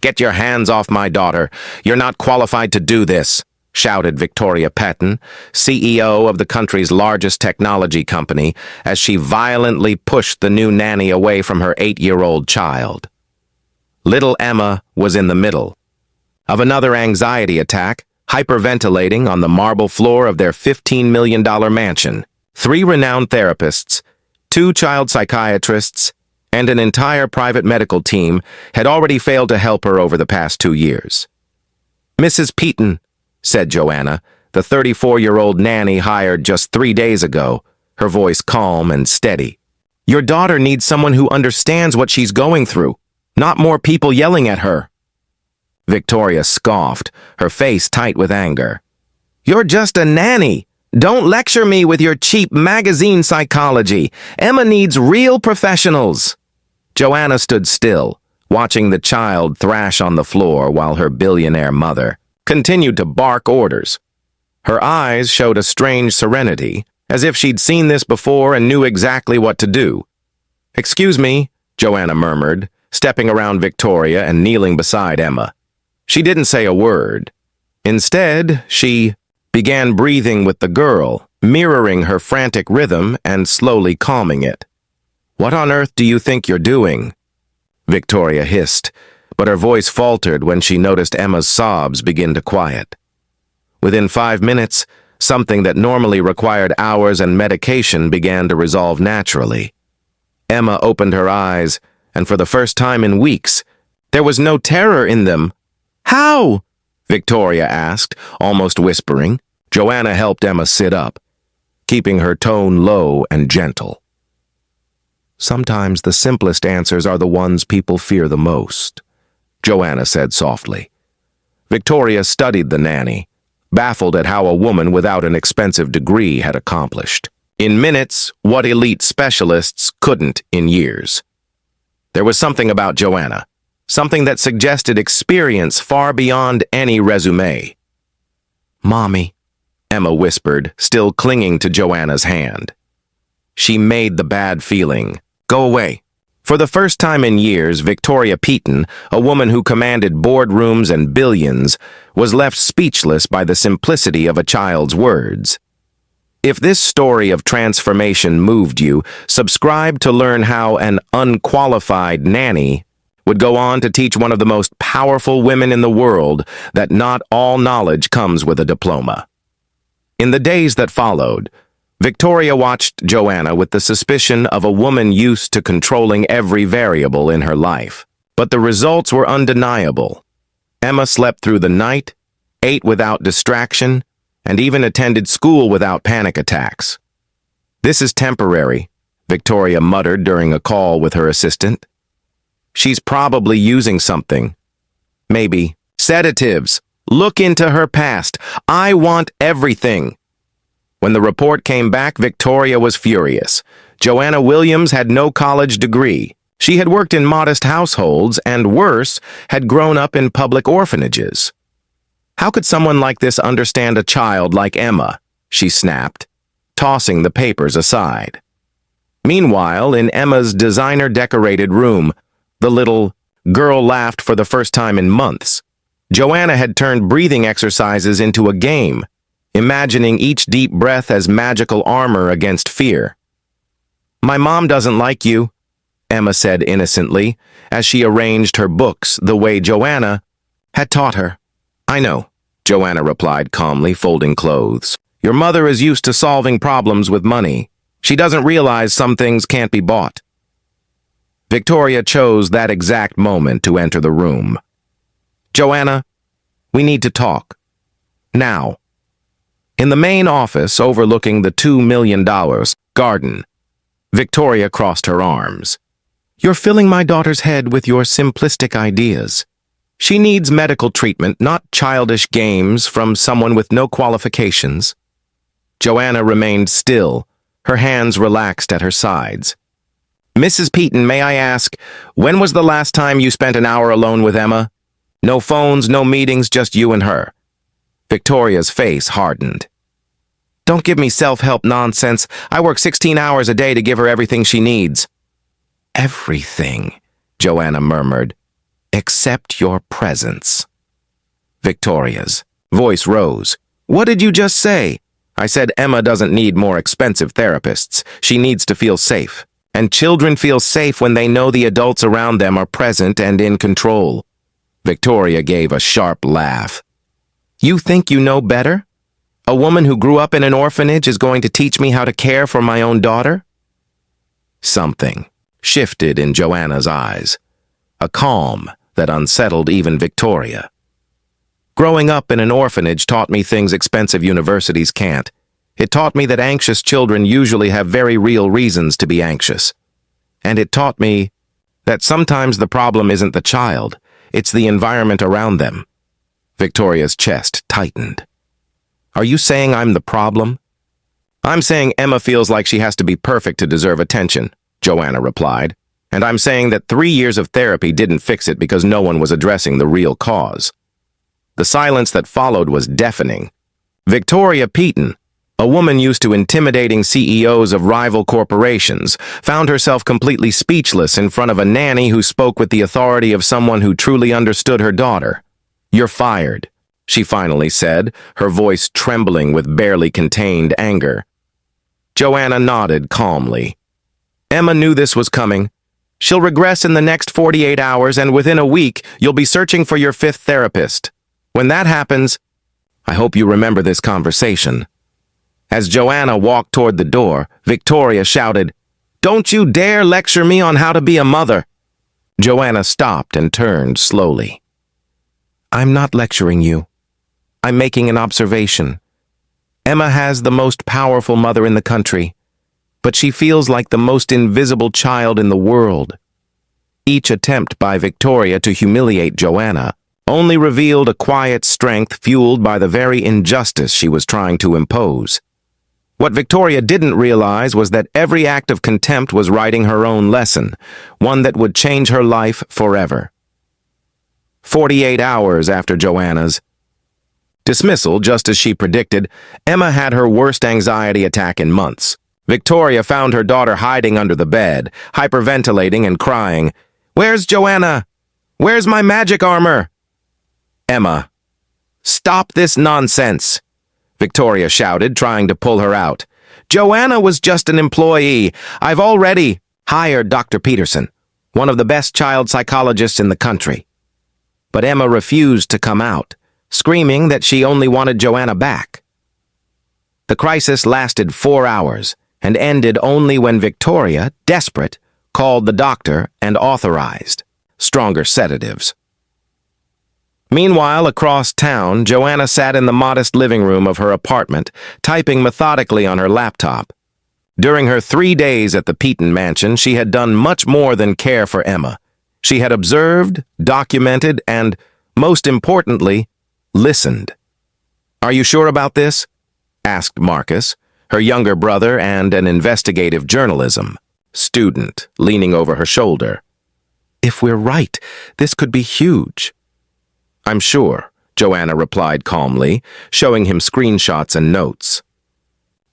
"Get your hands off my daughter. You're not qualified to do this," shouted Victoria Patton, CEO of the country's largest technology company, as she violently pushed the new nanny away from her 8-year-old child. Little Emma was in the middle of another anxiety attack, hyperventilating on the marble floor of their $15 million mansion. 3 renowned therapists, 2 child psychiatrists, and an entire private medical team had already failed to help her over the past 2 years. "Mrs. Patton," said Joanna, the 34-year-old nanny hired just 3 days ago, her voice calm and steady. "Your daughter needs someone who understands what she's going through, not more people yelling at her." Victoria scoffed, her face tight with anger. "You're just a nanny. Don't lecture me with your cheap magazine psychology. Emma needs real professionals." Joanna stood still, watching the child thrash on the floor while her billionaire mother continued to bark orders. Her eyes showed a strange serenity, as if she'd seen this before and knew exactly what to do. "Excuse me," Joanna murmured, stepping around Victoria and kneeling beside Emma. She didn't say a word. Instead, she began breathing with the girl, mirroring her frantic rhythm and slowly calming it. "What on earth do you think you're doing?" Victoria hissed, but her voice faltered when she noticed Emma's sobs begin to quiet. Within 5 minutes, something that normally required hours and medication began to resolve naturally. Emma opened her eyes, and for the first time in weeks, there was no terror in them. "How?" Victoria asked, almost whispering. Joanna helped Emma sit up, keeping her tone low and gentle. "Sometimes the simplest answers are the ones people fear the most," Joanna said softly. Victoria studied the nanny, baffled at how a woman without an expensive degree had accomplished, in minutes, what elite specialists couldn't in years. There was something about Joanna, something that suggested experience far beyond any resume. "Mommy," Emma whispered, still clinging to Joanna's hand. She made the bad feeling go away. For the first time in years, Victoria Patton, a woman who commanded boardrooms and billions, was left speechless by the simplicity of a child's words. If this story of transformation moved you, subscribe to learn how an unqualified nanny would go on to teach one of the most powerful women in the world that not all knowledge comes with a diploma. In the days that followed, Victoria watched Joanna with the suspicion of a woman used to controlling every variable in her life. But the results were undeniable. Emma slept through the night, ate without distraction, and even attended school without panic attacks. "This is temporary," Victoria muttered during a call with her assistant. "She's probably using something. Maybe sedatives. Look into her past. I want everything." When the report came back, Victoria was furious. Joanna Williams had no college degree. She had worked in modest households and, worse, had grown up in public orphanages. "How could someone like this understand a child like Emma?" she snapped, tossing the papers aside. Meanwhile, in Emma's designer-decorated room, the little girl laughed for the first time in months. Joanna had turned breathing exercises into a game, imagining each deep breath as magical armor against fear. "My mom doesn't like you," Emma said innocently, as she arranged her books the way Joanna had taught her. "I know," Joanna replied calmly, folding clothes. "Your mother is used to solving problems with money. She doesn't realize some things can't be bought." Victoria chose that exact moment to enter the room. "Joanna, we need to talk. Now." In the main office overlooking the $2 million garden, Victoria crossed her arms. "You're filling my daughter's head with your simplistic ideas. She needs medical treatment, not childish games from someone with no qualifications." Joanna remained still, her hands relaxed at her sides. "Mrs. Patton, may I ask, when was the last time you spent an hour alone with Emma? No phones, no meetings, just you and her." Victoria's face hardened. "Don't give me self-help nonsense. I work 16 hours a day to give her everything she needs." "Everything," Joanna murmured. Accept your presence. Victoria's voice rose. What did you just say? I said Emma doesn't need more expensive therapists. She needs to feel safe. And children feel safe when they know the adults around them are present and in control. Victoria gave a sharp laugh. You think you know better? A woman who grew up in an orphanage is going to teach me how to care for my own daughter? Something shifted in Joanna's eyes, a calm that unsettled even Victoria. Growing up in an orphanage taught me things expensive universities can't. It taught me that anxious children usually have very real reasons to be anxious. And it taught me that sometimes the problem isn't the child, it's the environment around them. Victoria's chest tightened. Are you saying I'm the problem? I'm saying Emma feels like she has to be perfect to deserve attention, Joanna replied. And I'm saying that 3 years of therapy didn't fix it because no one was addressing the real cause. The silence that followed was deafening. Victoria Peaton, a woman used to intimidating CEOs of rival corporations, found herself completely speechless in front of a nanny who spoke with the authority of someone who truly understood her daughter. You're fired, she finally said, her voice trembling with barely contained anger. Joanna nodded calmly. Emma knew this was coming. She'll regress in the next 48 hours, and within a week, you'll be searching for your 5th therapist. When that happens, I hope you remember this conversation. As Joanna walked toward the door, Victoria shouted, Don't you dare lecture me on how to be a mother. Joanna stopped and turned slowly. I'm not lecturing you. I'm making an observation. Emma has the most powerful mother in the country, but she feels like the most invisible child in the world. Each attempt by Victoria to humiliate Joanna only revealed a quiet strength fueled by the very injustice she was trying to impose. What Victoria didn't realize was that every act of contempt was writing her own lesson, one that would change her life forever. 48 hours after Joanna's dismissal, just as she predicted, Emma had her worst anxiety attack in months. Victoria found her daughter hiding under the bed, hyperventilating and crying, Where's Joanna? Where's my magic armor? Emma, stop this nonsense, Victoria shouted, trying to pull her out. Joanna was just an employee. I've already hired Dr. Peterson, one of the best child psychologists in the country. But Emma refused to come out, screaming that she only wanted Joanna back. The crisis lasted 4 hours and ended only when Victoria, desperate, called the doctor and authorized stronger sedatives. Meanwhile, across town, Joanna sat in the modest living room of her apartment, typing methodically on her laptop. During her 3 days at the Peaton mansion, she had done much more than care for Emma. She had observed, documented, and, most importantly, listened. Are you sure about this? Asked Marcus, her younger brother and an investigative journalism student, leaning over her shoulder. If we're right, this could be huge. I'm sure, Joanna replied calmly, showing him screenshots and notes.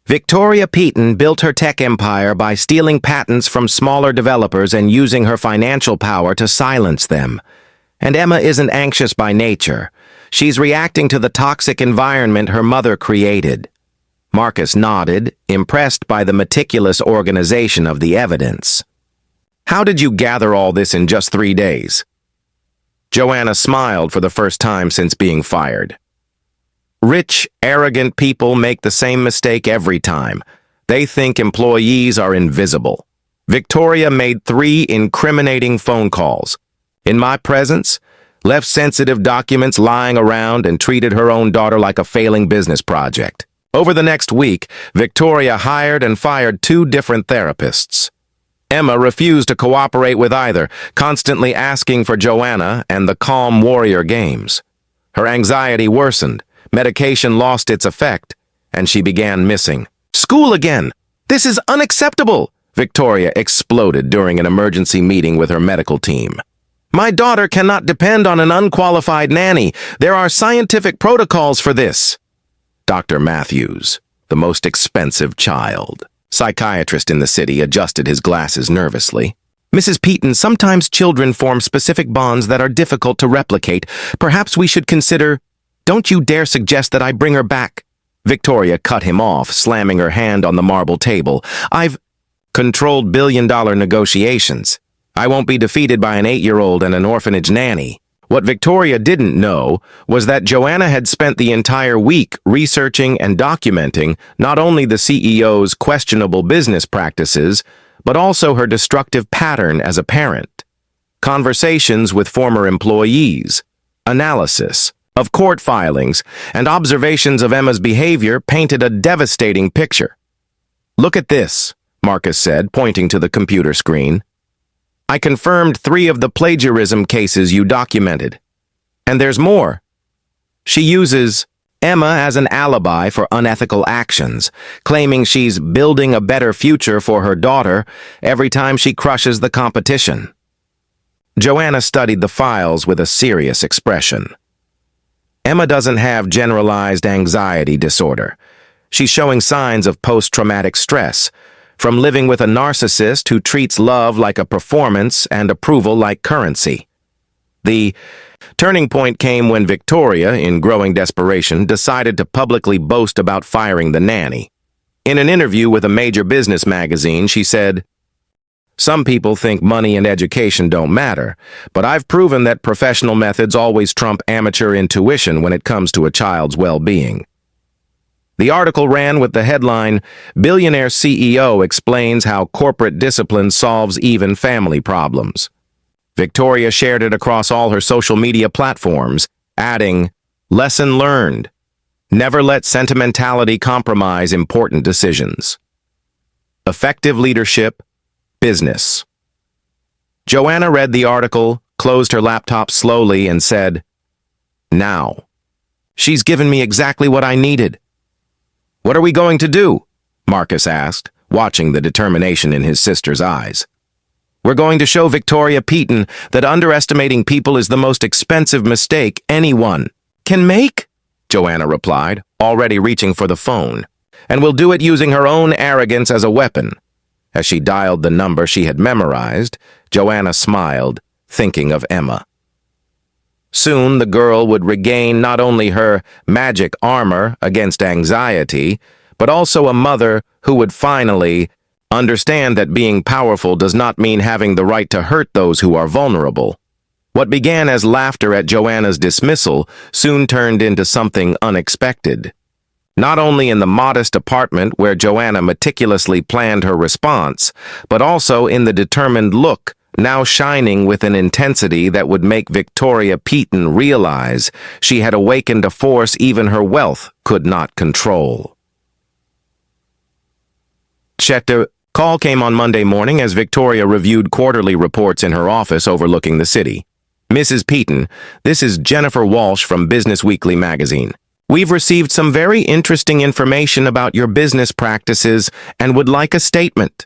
Victoria Peaton built her tech empire by stealing patents from smaller developers and using her financial power to silence them. And Emma isn't anxious by nature. She's reacting to the toxic environment her mother created. Marcus nodded, impressed by the meticulous organization of the evidence. How did you gather all this in just 3 days? Joanna smiled for the first time since being fired. Rich, arrogant people make the same mistake every time. They think employees are invisible. Victoria made 3 incriminating phone calls. In my presence, left sensitive documents lying around and treated her own daughter like a failing business project. Over the next week, Victoria hired and fired 2 different therapists. Emma refused to cooperate with either, constantly asking for Joanna and the calm warrior games. Her anxiety worsened, medication lost its effect, and she began missing. School again! This is unacceptable! Victoria exploded during an emergency meeting with her medical team. My daughter cannot depend on an unqualified nanny. There are scientific protocols for this. Dr. Matthews, the most expensive child psychiatrist in the city, adjusted his glasses nervously. Mrs. Peaton, sometimes children form specific bonds that are difficult to replicate. Perhaps we should consider— Don't you dare suggest that I bring her back. Victoria cut him off, slamming her hand on the marble table. I've controlled billion-dollar negotiations. I won't be defeated by an 8-year-old and an orphanage nanny. What Victoria didn't know was that Joanna had spent the entire week researching and documenting not only the CEO's questionable business practices, but also her destructive pattern as a parent. Conversations with former employees, analysis of court filings, and observations of Emma's behavior painted a devastating picture. Look at this, Marcus said, pointing to the computer screen. I confirmed 3 of the plagiarism cases you documented. And there's more. She uses Emma as an alibi for unethical actions, claiming she's building a better future for her daughter every time she crushes the competition. Joanna studied the files with a serious expression. Emma doesn't have generalized anxiety disorder. She's showing signs of post-traumatic stress, from living with a narcissist who treats love like a performance and approval like currency. The turning point came when Victoria, in growing desperation, decided to publicly boast about firing the nanny. In an interview with a major business magazine, she said, "Some people think money and education don't matter, but I've proven that professional methods always trump amateur intuition when it comes to a child's well-being." The article ran with the headline, "Billionaire CEO explains how corporate discipline solves even family problems." Victoria shared it across all her social media platforms, adding, "Lesson learned. Never let sentimentality compromise important decisions." Effective leadership, business. Joanna read the article, closed her laptop slowly, and said, "Now, she's given me exactly what I needed." "What are we going to do?" Marcus asked, watching the determination in his sister's eyes. "We're going to show Victoria Peaton that underestimating people is the most expensive mistake anyone can make," Joanna replied, already reaching for the phone. "And we'll do it using her own arrogance as a weapon." As she dialed the number she had memorized, Joanna smiled, thinking of Emma. Soon the girl would regain not only her magic armor against anxiety, but also a mother who would finally understand that being powerful does not mean having the right to hurt those who are vulnerable. What began as laughter at Joanna's dismissal soon turned into something unexpected. Not only in the modest apartment where Joanna meticulously planned her response, but also in the determined look now shining with an intensity that would make Victoria Peaton realize she had awakened a force even her wealth could not control. The call came on Monday morning as Victoria reviewed quarterly reports in her office overlooking the city. "Mrs. Peaton, this is Jennifer Walsh from Business Weekly magazine. We've received some very interesting information about your business practices and would like a statement."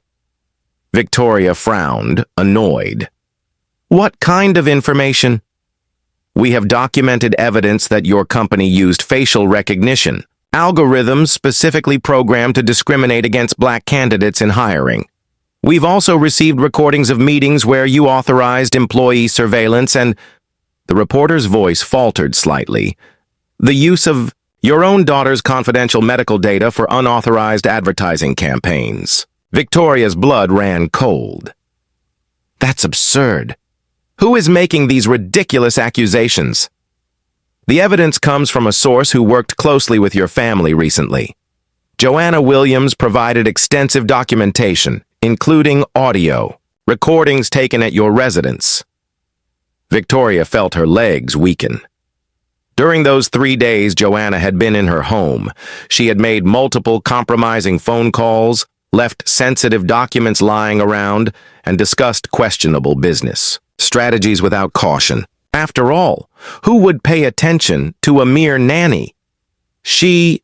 Victoria frowned, annoyed. "What kind of information?" "We have documented evidence that your company used facial recognition, algorithms specifically programmed to discriminate against black candidates in hiring. We've also received recordings of meetings where you authorized employee surveillance and—" The reporter's voice faltered slightly. "The use of your own daughter's confidential medical data for unauthorized advertising campaigns." Victoria's blood ran cold. "That's absurd. Who is making these ridiculous accusations?" "The evidence comes from a source who worked closely with your family recently. Joanna Williams provided extensive documentation, including audio, recordings taken at your residence." Victoria felt her legs weaken. During those 3 days Joanna had been in her home, she had made multiple compromising phone calls, left sensitive documents lying around, and discussed questionable business strategies without caution. After all, who would pay attention to a mere nanny? She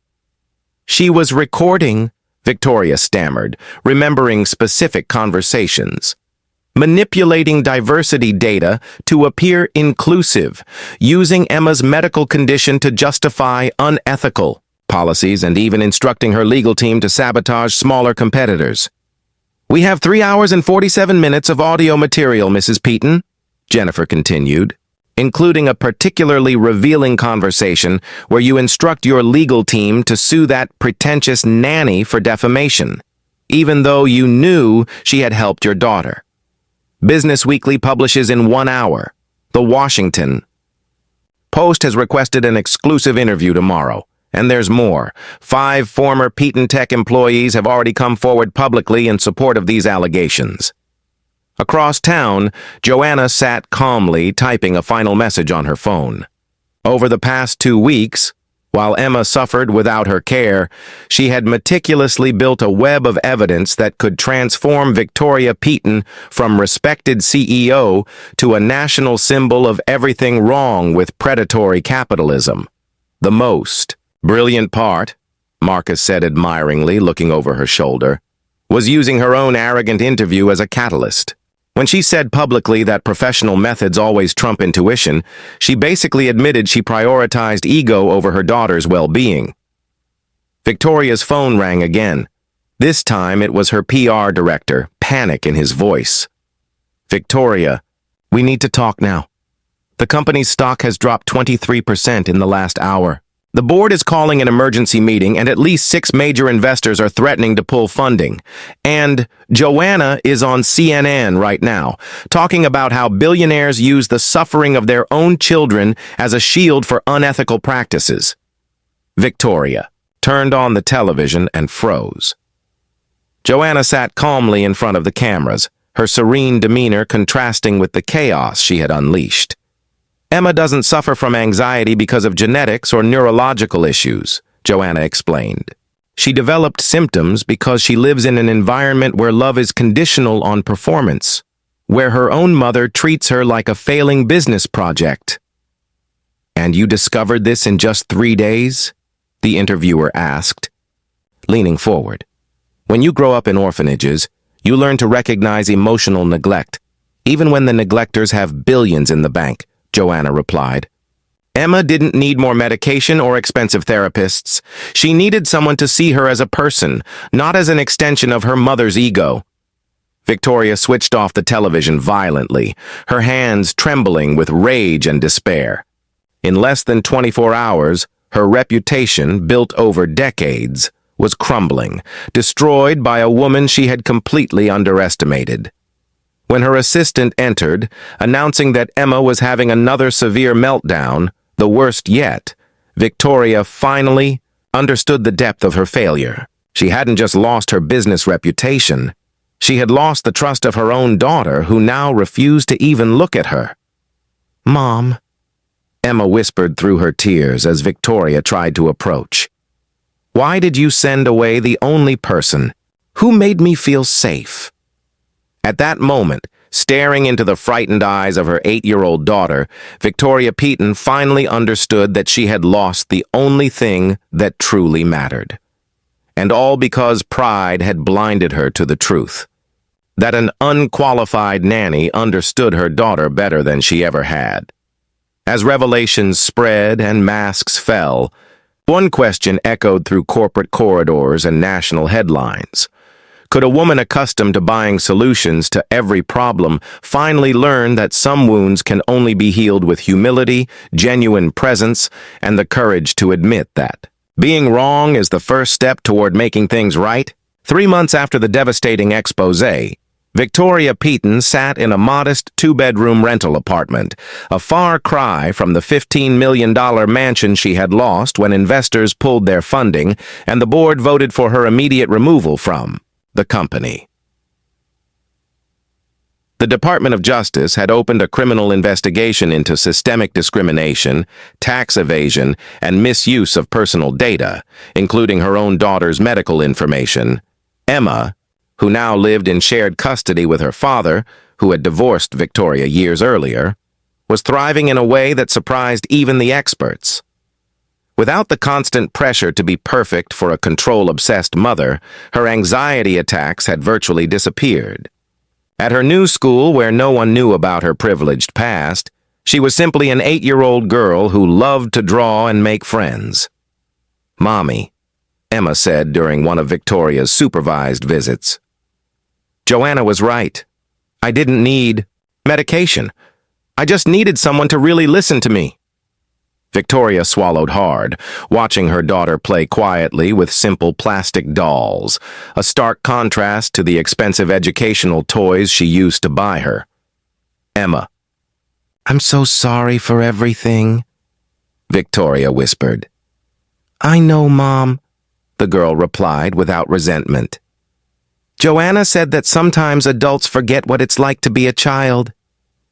was recording, Victoria stammered, remembering specific conversations. Manipulating diversity data to appear inclusive, using Emma's medical condition to justify unethical policies, and even instructing her legal team to sabotage smaller competitors. "We have 3 hours and 47 minutes of audio material, Mrs. Peaton," Jennifer continued, "including a particularly revealing conversation where you instruct your legal team to sue that pretentious nanny for defamation, even though you knew she had helped your daughter. Business Weekly publishes in 1 hour. The Washington Post has requested an exclusive interview tomorrow. And there's more. 5 former Peaton Tech employees have already come forward publicly in support of these allegations." Across town, Joanna sat calmly typing a final message on her phone. Over the past 2 weeks, while Emma suffered without her care, she had meticulously built a web of evidence that could transform Victoria Peaton from respected CEO to a national symbol of everything wrong with predatory capitalism. The most brilliant part, Marcus said admiringly, looking over her shoulder, was using her own arrogant interview as a catalyst. When she said publicly that professional methods always trump intuition, she basically admitted she prioritized ego over her daughter's well-being. Victoria's phone rang again. This time it was her PR director, panic in his voice. "Victoria, we need to talk now. The company's stock has dropped 23% in the last hour. The board is calling an emergency meeting, and at least 6 major investors are threatening to pull funding. And Joanna is on CNN right now, talking about how billionaires use the suffering of their own children as a shield for unethical practices." Victoria turned on the television and froze. Joanna sat calmly in front of the cameras, her serene demeanor contrasting with the chaos she had unleashed. "Emma doesn't suffer from anxiety because of genetics or neurological issues," Joanna explained. "She developed symptoms because she lives in an environment where love is conditional on performance, where her own mother treats her like a failing business project." "And you discovered this in just 3 days?" the interviewer asked, leaning forward. "When you grow up in orphanages, you learn to recognize emotional neglect, even when the neglectors have billions in the bank," Joanna replied. "Emma didn't need more medication or expensive therapists. She needed someone to see her as a person, not as an extension of her mother's ego." Victoria switched off the television violently, her hands trembling with rage and despair. In less than 24 hours, her reputation, built over decades, was crumbling, destroyed by a woman she had completely underestimated. When her assistant entered, announcing that Emma was having another severe meltdown, the worst yet, Victoria finally understood the depth of her failure. She hadn't just lost her business reputation. She had lost the trust of her own daughter, who now refused to even look at her. "Mom," Emma whispered through her tears as Victoria tried to approach. "Why did you send away the only person who made me feel safe?" At that moment, staring into the frightened eyes of her 8-year-old daughter, Victoria Peaton finally understood that she had lost the only thing that truly mattered. And all because pride had blinded her to the truth. That an unqualified nanny understood her daughter better than she ever had. As revelations spread and masks fell, one question echoed through corporate corridors and national headlines. Could a woman accustomed to buying solutions to every problem finally learn that some wounds can only be healed with humility, genuine presence, and the courage to admit that being wrong is the first step toward making things right? 3 months after the devastating expose, Victoria Peaton sat in a modest 2-bedroom rental apartment, a far cry from the $15 million mansion she had lost when investors pulled their funding and the board voted for her immediate removal from the company. The Department of Justice had opened a criminal investigation into systemic discrimination, tax evasion, and misuse of personal data, including her own daughter's medical information. Emma, who now lived in shared custody with her father, who had divorced Victoria years earlier, was thriving in a way that surprised even the experts. Without the constant pressure to be perfect for a control-obsessed mother, her anxiety attacks had virtually disappeared. At her new school, where no one knew about her privileged past, she was simply an 8-year-old girl who loved to draw and make friends. "Mommy," Emma said during one of Victoria's supervised visits. Joanna was right. I didn't need medication. I just needed someone to really listen to me. Victoria swallowed hard, watching her daughter play quietly with simple plastic dolls, a stark contrast to the expensive educational toys she used to buy her. Emma. "I'm so sorry for everything," Victoria whispered. "I know, Mom," the girl replied without resentment. "Joanna said that sometimes adults forget what it's like to be a child.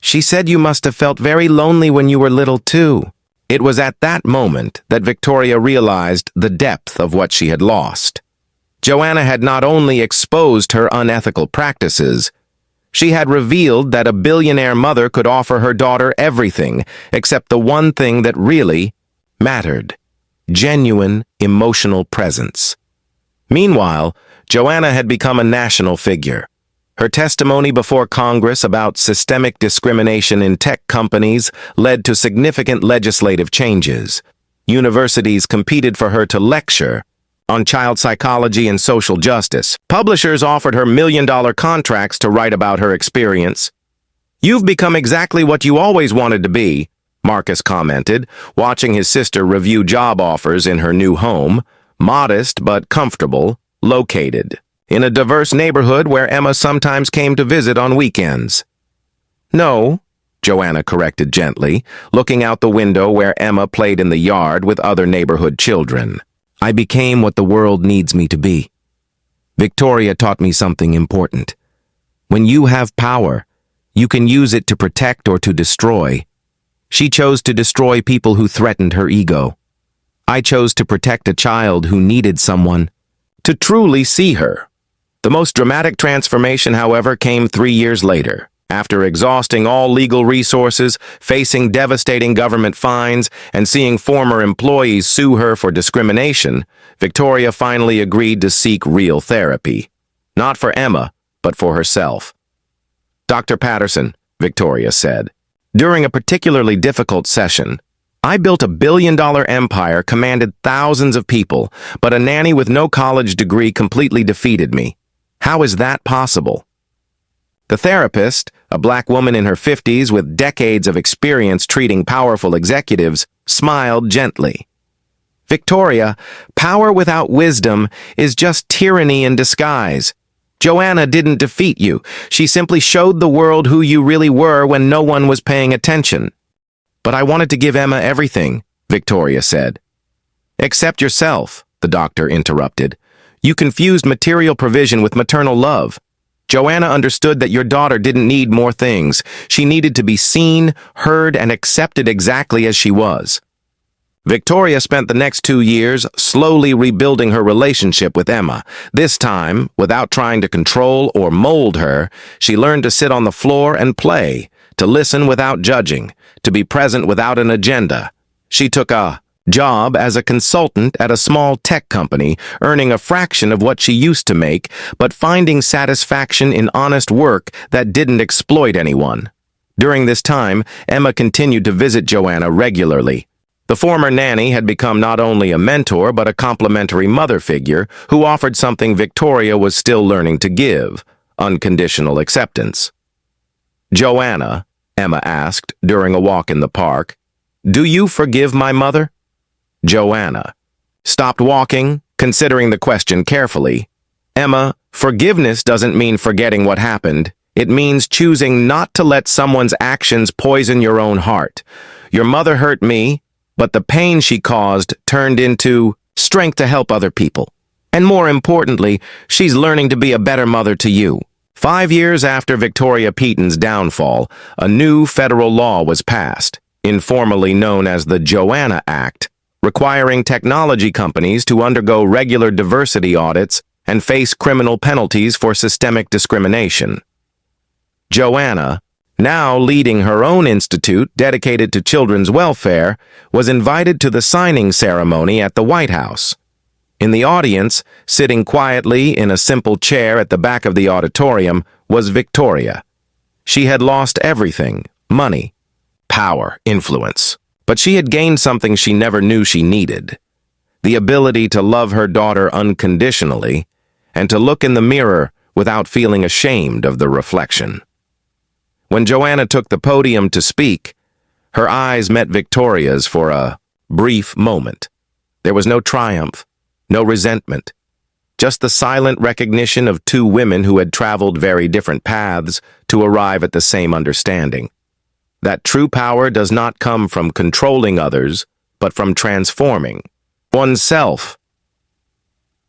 She said you must have felt very lonely when you were little, too." It was at that moment that Victoria realized the depth of what she had lost. Joanna had not only exposed her unethical practices, she had revealed that a billionaire mother could offer her daughter everything except the one thing that really mattered: genuine emotional presence. Meanwhile, Joanna had become a national figure. Her testimony before Congress about systemic discrimination in tech companies led to significant legislative changes. Universities competed for her to lecture on child psychology and social justice. Publishers offered her million-dollar contracts to write about her experience. "You've become exactly what you always wanted to be," Marcus commented, watching his sister review job offers in her new home, modest but comfortable, located in a diverse neighborhood where Emma sometimes came to visit on weekends. "No," Joanna corrected gently, looking out the window where Emma played in the yard with other neighborhood children. "I became what the world needs me to be. Victoria taught me something important. When you have power, you can use it to protect or to destroy. She chose to destroy people who threatened her ego. I chose to protect a child who needed someone to truly see her." The most dramatic transformation, however, came 3 years later. After exhausting all legal resources, facing devastating government fines, and seeing former employees sue her for discrimination, Victoria finally agreed to seek real therapy. Not for Emma, but for herself. "Dr. Patterson," Victoria said, "during a particularly difficult session, I built a billion-dollar empire, commanded thousands of people, but a nanny with no college degree completely defeated me. How is that possible?" The therapist, a black woman in her 50s with decades of experience treating powerful executives, smiled gently. "Victoria, power without wisdom is just tyranny in disguise. Joanna didn't defeat you. She simply showed the world who you really were when no one was paying attention." "But I wanted to give Emma everything," Victoria said. "Except yourself," the doctor interrupted. "You confused material provision with maternal love. Joanna understood that your daughter didn't need more things. She needed to be seen, heard, and accepted exactly as she was." Victoria spent the next 2 years slowly rebuilding her relationship with Emma. This time, without trying to control or mold her, she learned to sit on the floor and play, to listen without judging, to be present without an agenda. She took a job as a consultant at a small tech company, earning a fraction of what she used to make, but finding satisfaction in honest work that didn't exploit anyone. During this time, Emma continued to visit Joanna regularly. The former nanny had become not only a mentor but a complimentary mother figure who offered something Victoria was still learning to give: unconditional acceptance. "Joanna," Emma asked during a walk in the park, "do you forgive my mother?" Joanna stopped walking, considering the question carefully. "Emma, forgiveness doesn't mean forgetting what happened. It means choosing not to let someone's actions poison your own heart. Your mother hurt me, but the pain she caused turned into strength to help other people. And more importantly, she's learning to be a better mother to you." 5 years after Victoria Peaton's downfall, a new federal law was passed, informally known as the Joanna Act, requiring technology companies to undergo regular diversity audits and face criminal penalties for systemic discrimination. Joanna, now leading her own institute dedicated to children's welfare, was invited to the signing ceremony at the White House. In the audience, sitting quietly in a simple chair at the back of the auditorium, was Victoria. She had lost everything: money, power, influence. But she had gained something she never knew she needed: the ability to love her daughter unconditionally and to look in the mirror without feeling ashamed of the reflection. When Joanna took the podium to speak, her eyes met Victoria's for a brief moment. There was no triumph, no resentment, just the silent recognition of two women who had traveled very different paths to arrive at the same understanding. That true power does not come from controlling others, but from transforming oneself.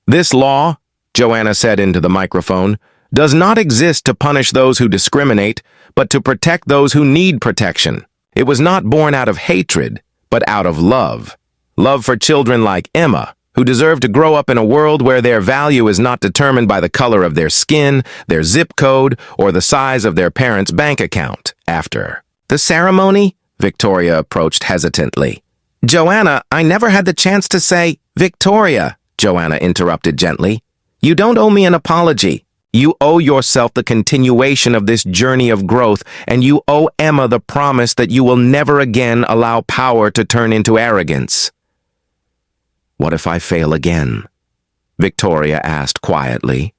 This law, Joanna said into the microphone, does not exist to punish those who discriminate, but to protect those who need protection. It was not born out of hatred, but out of love. Love for children like Emma, who deserve to grow up in a world where their value is not determined by the color of their skin, their zip code, or the size of their parents' bank account. After the ceremony, Victoria approached hesitantly. "Joanna, I never had the chance to say..." "Victoria," Joanna interrupted gently, "you don't owe me an apology. You owe yourself the continuation of this journey of growth, and you owe Emma the promise that you will never again allow power to turn into arrogance." "What if I fail again?" Victoria asked quietly.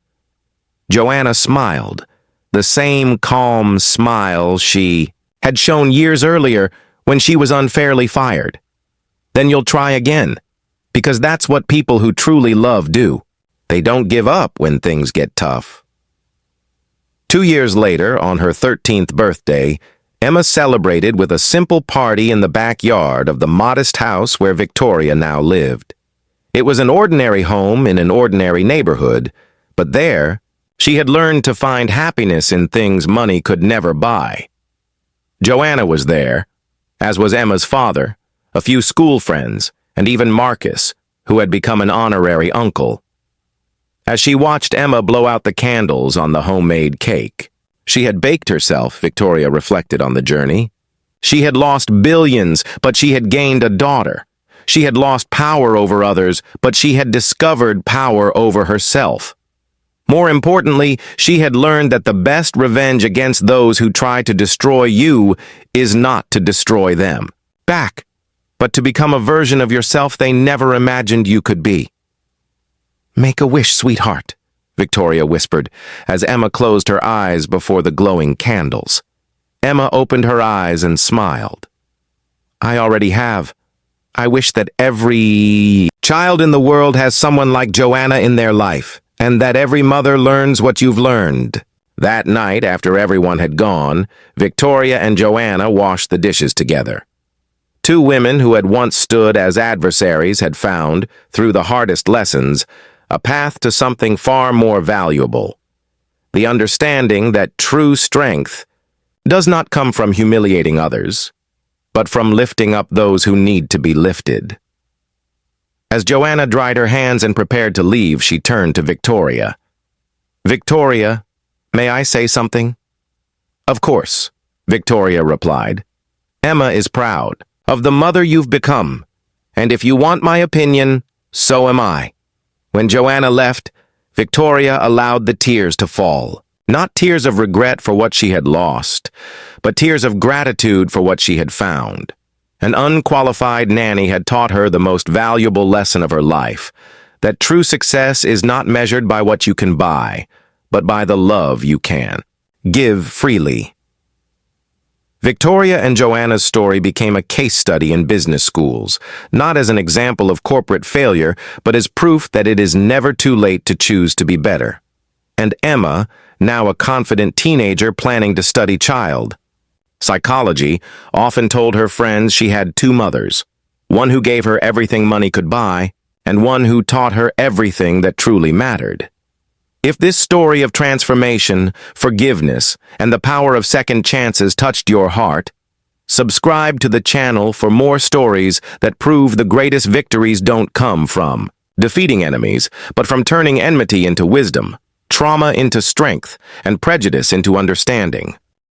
Joanna smiled, the same calm smile she had shown years earlier when she was unfairly fired. "Then you'll try again, because that's what people who truly love do. They don't give up when things get tough." 2 years later, on her 13th birthday, Emma celebrated with a simple party in the backyard of the modest house where Victoria now lived. It was an ordinary home in an ordinary neighborhood, but there, she had learned to find happiness in things money could never buy. Joanna was there, as was Emma's father, a few school friends, and even Marcus, who had become an honorary uncle. As she watched Emma blow out the candles on the homemade cake, she had baked herself, Victoria reflected on the journey. She had lost billions, but she had gained a daughter. She had lost power over others, but she had discovered power over herself. More importantly, she had learned that the best revenge against those who try to destroy you is not to destroy them back, but to become a version of yourself they never imagined you could be. "Make a wish, sweetheart," Victoria whispered, as Emma closed her eyes before the glowing candles. Emma opened her eyes and smiled. "I already have. I wish that every child in the world has someone like Joanna in their life, and that every mother learns what you've learned." That night, after everyone had gone, Victoria and Joanna washed the dishes together. Two women who had once stood as adversaries had found, through the hardest lessons, a path to something far more valuable. The understanding that true strength does not come from humiliating others, but from lifting up those who need to be lifted. As Joanna dried her hands and prepared to leave, she turned to Victoria. "Victoria, may I say something?" "Of course," Victoria replied. "Emma is proud of the mother you've become, and if you want my opinion, so am I." When Joanna left, Victoria allowed the tears to fall. Not tears of regret for what she had lost, but tears of gratitude for what she had found. An unqualified nanny had taught her the most valuable lesson of her life, that true success is not measured by what you can buy, but by the love you can give freely. Victoria and Joanna's story became a case study in business schools, not as an example of corporate failure, but as proof that it is never too late to choose to be better. And Emma, now a confident teenager planning to study psychology, often told her friends she had two mothers, one who gave her everything money could buy, and one who taught her everything that truly mattered. If this story of transformation, forgiveness, and the power of second chances touched your heart, subscribe to the channel for more stories that prove the greatest victories don't come from defeating enemies, but from turning enmity into wisdom, trauma into strength, and prejudice into understanding.